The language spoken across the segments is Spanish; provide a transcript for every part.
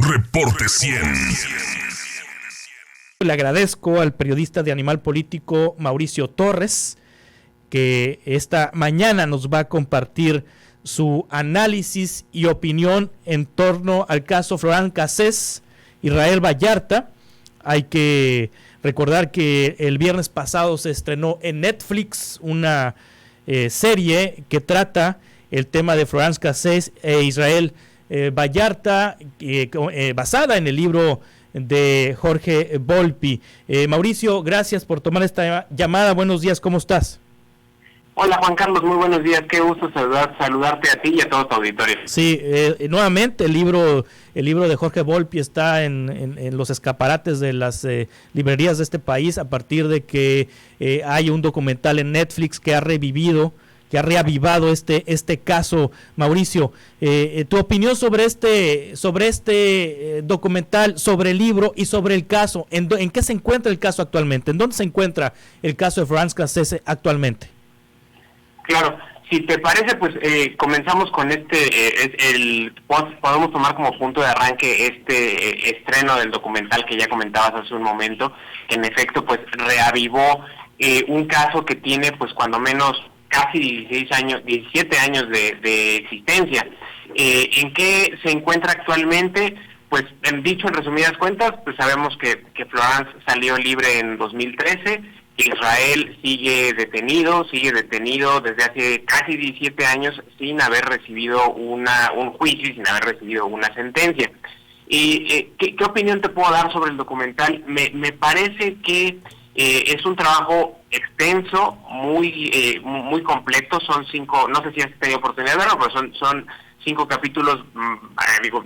Reporte 100. Le agradezco al periodista de Animal Político Mauricio Torres, que esta mañana nos va a compartir su análisis y opinión en torno al caso Florence Cassés, Israel Vallarta. Hay que recordar que el viernes pasado se estrenó en Netflix una serie que trata el tema de Florence Cassés e Israel Vallarta, basada en el libro de Jorge Volpi. Mauricio, gracias por tomar esta llamada. Buenos días, ¿cómo estás? Hola Juan Carlos, muy buenos días, qué gusto saludarte a ti y a todo tu auditorio. Sí, nuevamente el libro de Jorge Volpi está en los escaparates de las librerías de este país a partir de que hay un documental en Netflix que ha reavivado este caso. Mauricio, tu opinión sobre este documental, sobre el libro y sobre el caso. ¿En qué se encuentra el caso actualmente? ¿En dónde se encuentra el caso de Florence Cassés actualmente? Claro, si te parece, pues comenzamos con podemos tomar como punto de arranque este estreno del documental que ya comentabas hace un momento, que en efecto pues reavivó un caso que tiene pues cuando menos casi 17 años de existencia. ¿En qué se encuentra actualmente? Pues dicho en resumidas cuentas, pues sabemos que Florence salió libre en 2013, Israel sigue detenido desde hace casi 17 años sin haber recibido un juicio y sin haber recibido una sentencia. ¿Qué opinión te puedo dar sobre el documental? Me parece que es un trabajo extenso, muy completo. Son 5, no sé si has tenido oportunidad de verlo, pero son 5 capítulos,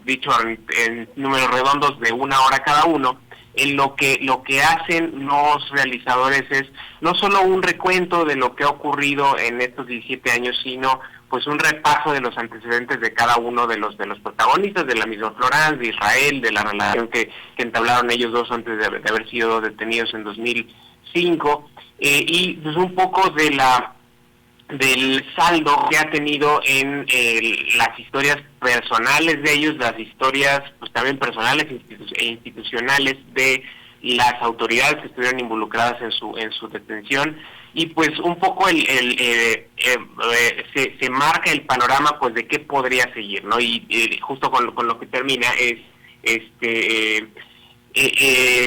dicho en números redondos de 1 hora cada uno, en lo que hacen los realizadores es no solo un recuento de lo que ha ocurrido en estos 17 años, sino pues un repaso de los antecedentes de cada uno de los protagonistas, de la misma Florence, de Israel, de la relación que entablaron ellos dos antes de haber sido detenidos en 2005, y pues un poco del saldo que ha tenido en las historias personales de ellos, las historias pues también personales e institucionales de las autoridades que estuvieron involucradas en su detención, y pues un poco se marca el panorama pues de qué podría seguir, ¿no? Y justo con lo que termina es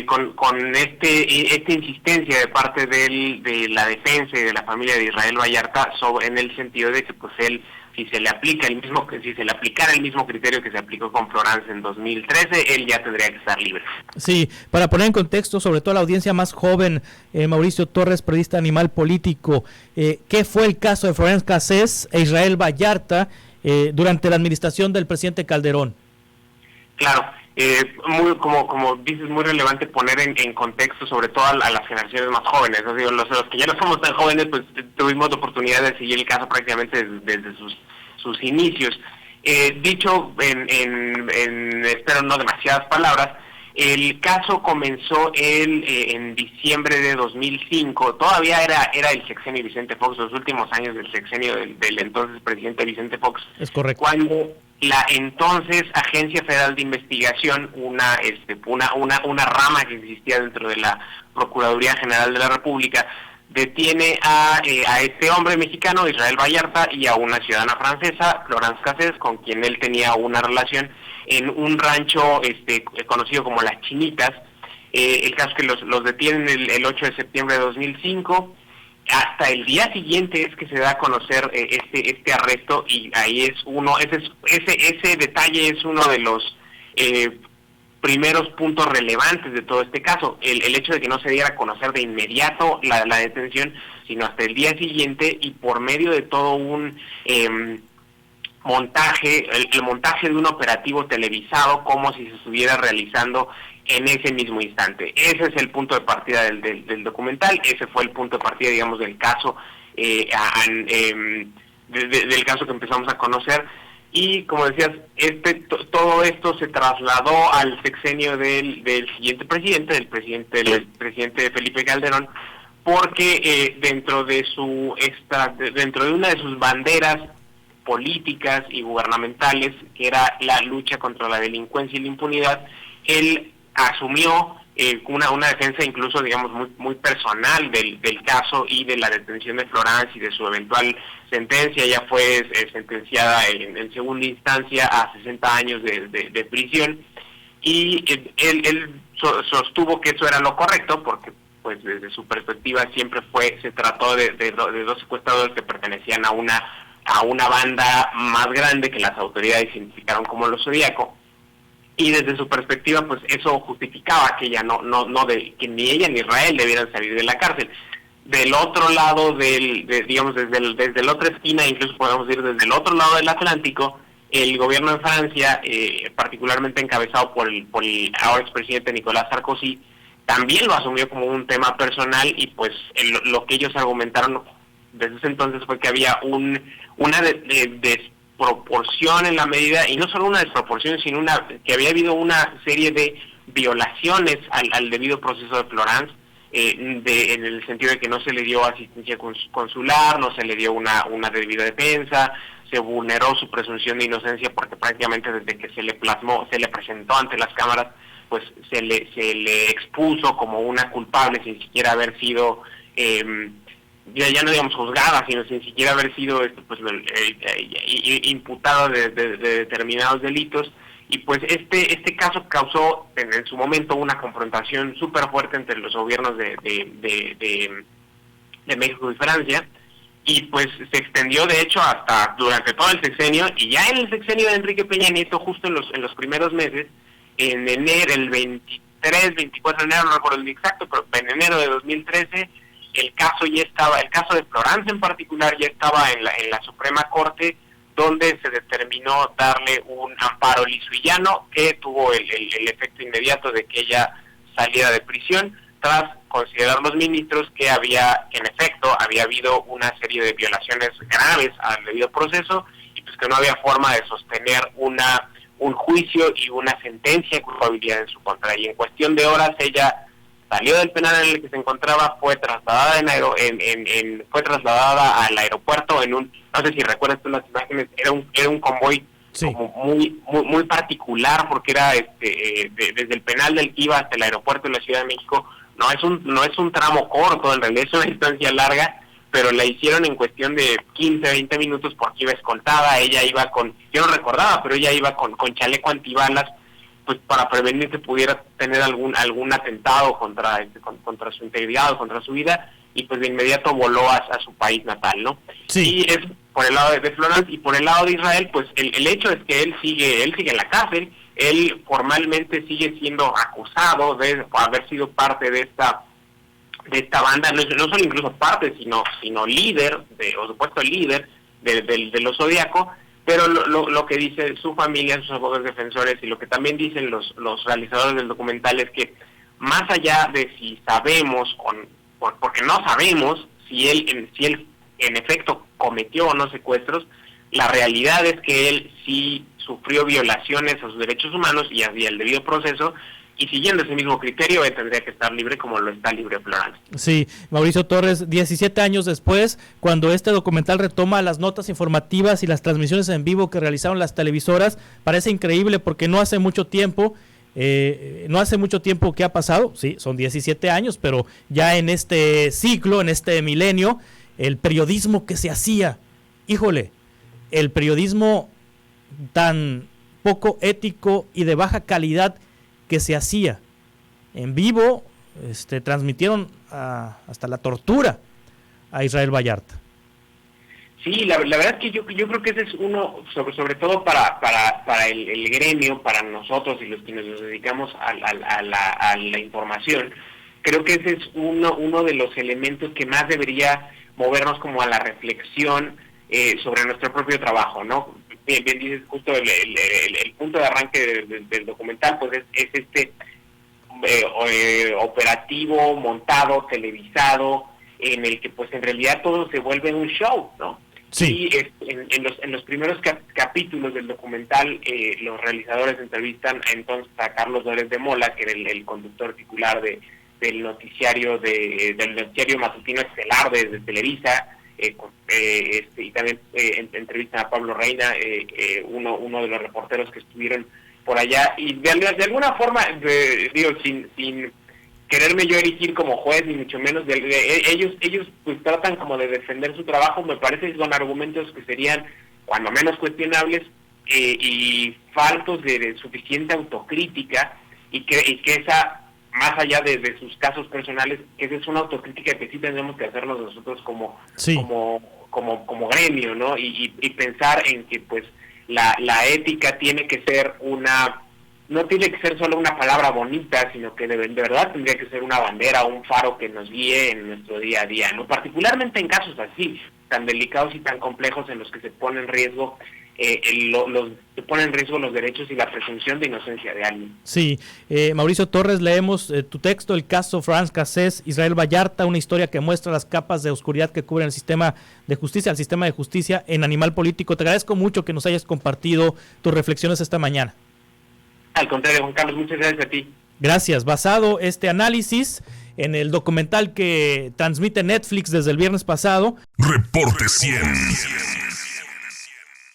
con esta insistencia de parte de la defensa y de la familia de Israel Vallarta en el sentido de que pues él, si se le aplicara el mismo criterio que se aplicó con Florence en 2013, él ya tendría que estar libre. Sí, para poner en contexto, sobre todo a la audiencia más joven, Mauricio Torres, periodista de Animal Político, ¿qué fue el caso de Florence Cassés e Israel Vallarta durante la administración del presidente Calderón? Claro. Como dices, muy relevante poner en contexto sobre todo a las generaciones más jóvenes. ¿No? Digo, los que ya no somos tan jóvenes, pues tuvimos la oportunidad de seguir el caso prácticamente desde sus inicios. Dicho espero no demasiadas palabras, el caso comenzó en diciembre de 2005, todavía era el sexenio Vicente Fox, los últimos años del sexenio del entonces presidente Vicente Fox. Es correcto. Cuando la entonces Agencia Federal de Investigación, una rama que existía dentro de la Procuraduría General de la República, detiene a este hombre mexicano, Israel Vallarta, y a una ciudadana francesa, Florence Cassés, con quien él tenía una relación en un rancho conocido como Las Chinitas. El caso es que los detienen el 8 de septiembre de 2005. Hasta el día siguiente es que se da a conocer este arresto, y ahí ese detalle es uno de los primeros puntos relevantes de todo este caso, el hecho de que no se diera a conocer de inmediato la detención, sino hasta el día siguiente, y por medio de todo un montaje, el montaje de un operativo televisado, como si se estuviera realizando en ese mismo instante. Ese es el punto de partida del documental, ese fue el punto de partida, digamos, del caso, del caso que empezamos a conocer. Y como decías, todo esto se trasladó al sexenio del siguiente presidente, del presidente Felipe Calderón, porque dentro de una de sus banderas políticas y gubernamentales, que era la lucha contra la delincuencia y la impunidad, él asumió una defensa incluso, digamos, muy personal del caso y de la detención de Florence y de su eventual sentencia. Ella fue sentenciada en segunda instancia a 60 años de prisión, y él sostuvo que eso era lo correcto, porque pues desde su perspectiva siempre se trató de dos secuestradores que pertenecían a una banda más grande que las autoridades identificaron como los Zodíaco, y desde su perspectiva pues eso justificaba que ella que ni ella ni Israel debieran salir de la cárcel. Del otro lado digamos desde la otra esquina, incluso podemos decir desde el otro lado del Atlántico, el gobierno de Francia, particularmente encabezado por el ahora expresidente Nicolas Sarkozy, también lo asumió como un tema personal, y pues lo que ellos argumentaron desde ese entonces fue que había una desproporción en la medida, y no solo una desproporción, sino que había habido una serie de violaciones al debido proceso de Florence, en el sentido de que no se le dio asistencia consular, no se le dio una debida defensa, se vulneró su presunción de inocencia, porque prácticamente desde que se le presentó ante las cámaras, pues se le expuso como una culpable sin siquiera haber sido ya no digamos juzgada, sino sin siquiera haber sido pues imputada de determinados delitos. Y pues este caso causó en su momento una confrontación súper fuerte entre los gobiernos de México y Francia, y pues se extendió de hecho hasta durante todo el sexenio, y ya en el sexenio de Enrique Peña Nieto, justo en los primeros meses, en enero, el 23, 24 de enero, no recuerdo el exacto, pero en enero de 2013, el caso de Florence en particular ya estaba en la Suprema Corte, donde se determinó darle un amparo liso y llano, que tuvo el efecto inmediato de que ella saliera de prisión, tras considerar los ministros que en efecto había habido una serie de violaciones graves al debido proceso, y pues que no había forma de sostener un juicio y una sentencia de culpabilidad en su contra. Y en cuestión de horas ella salió del penal en el que se encontraba, fue trasladada al aeropuerto no sé si recuerdas tú las imágenes, era un convoy, sí, como muy particular, porque era desde el penal del que iba hasta el aeropuerto de la Ciudad de México. No es un tramo corto, en realidad es una distancia larga, pero la hicieron en cuestión de 15, 20 minutos, porque iba escoltada. Ella iba yo no recordaba, pero ella iba con chaleco antibalas, pues para prevenir que pudiera tener algún atentado contra su integridad o contra su vida, y pues de inmediato voló a su país natal, ¿no? Sí. Y es por el lado de Florence, y por el lado de Israel, pues el hecho es que él sigue en la cárcel. Él formalmente sigue siendo acusado de haber sido parte de esta banda, no solo incluso parte, sino líder, o supuesto líder de los Zodíaco. Pero lo que dice su familia, sus abogados defensores, y lo que también dicen los realizadores del documental, es que más allá de si sabemos, porque no sabemos si él en efecto cometió o no secuestros, la realidad es que él sí sufrió violaciones a sus derechos humanos y había el debido proceso, y siguiendo ese mismo criterio, él tendría que estar libre como lo está libre Florence. Sí, Mauricio Torres, 17 años después, cuando este documental retoma las notas informativas y las transmisiones en vivo que realizaron las televisoras, parece increíble porque no hace mucho tiempo que ha pasado, sí, son 17 años, pero ya en este ciclo, en este milenio, el periodismo que se hacía, híjole, el periodismo tan poco ético y de baja calidad que se hacía en vivo, transmitieron hasta la tortura a Israel Vallarta. Sí, la verdad es que yo creo que ese es uno, sobre todo para el gremio, para nosotros y los que nos dedicamos a la información, creo que ese es uno de los elementos que más debería movernos como a la reflexión sobre nuestro propio trabajo, ¿no? Bien dices, justo el punto de arranque del documental, pues es operativo, montado, televisado, en el que pues en realidad todo se vuelve un show, ¿no? Sí. Y en los primeros capítulos del documental, los realizadores entrevistan entonces a Carlos Dórez de Mola, que era el conductor titular del noticiario matutino estelar de Televisa, y también entrevistan a Pablo Reina, uno de los reporteros que estuvieron por allá, y de alguna forma, digo, sin quererme yo erigir como juez, ni mucho menos, ellos pues tratan como de defender su trabajo. Me parece que son argumentos que serían cuando menos cuestionables, y faltos de suficiente autocrítica, y que esa, más allá de sus casos personales, que esa es una autocrítica que sí tenemos que hacernos nosotros como gremio, ¿no? Y pensar en que pues la ética tiene que ser no tiene que ser solo una palabra bonita, sino que de verdad tendría que ser una bandera, un faro que nos guíe en nuestro día a día, ¿no? Particularmente en casos así, tan delicados y tan complejos, en los que se pone en riesgo se ponen en riesgo los derechos y la presunción de inocencia de alguien. Sí, Mauricio Torres, leemos tu texto, el caso Franz Cassés, Israel Vallarta, una historia que muestra las capas de oscuridad que cubren el sistema de justicia en Animal Político. Te agradezco mucho que nos hayas compartido tus reflexiones esta mañana. Al contrario, Juan Carlos, muchas gracias a ti. Gracias. Basado este análisis en el documental que transmite Netflix desde el viernes pasado. Reporte 100.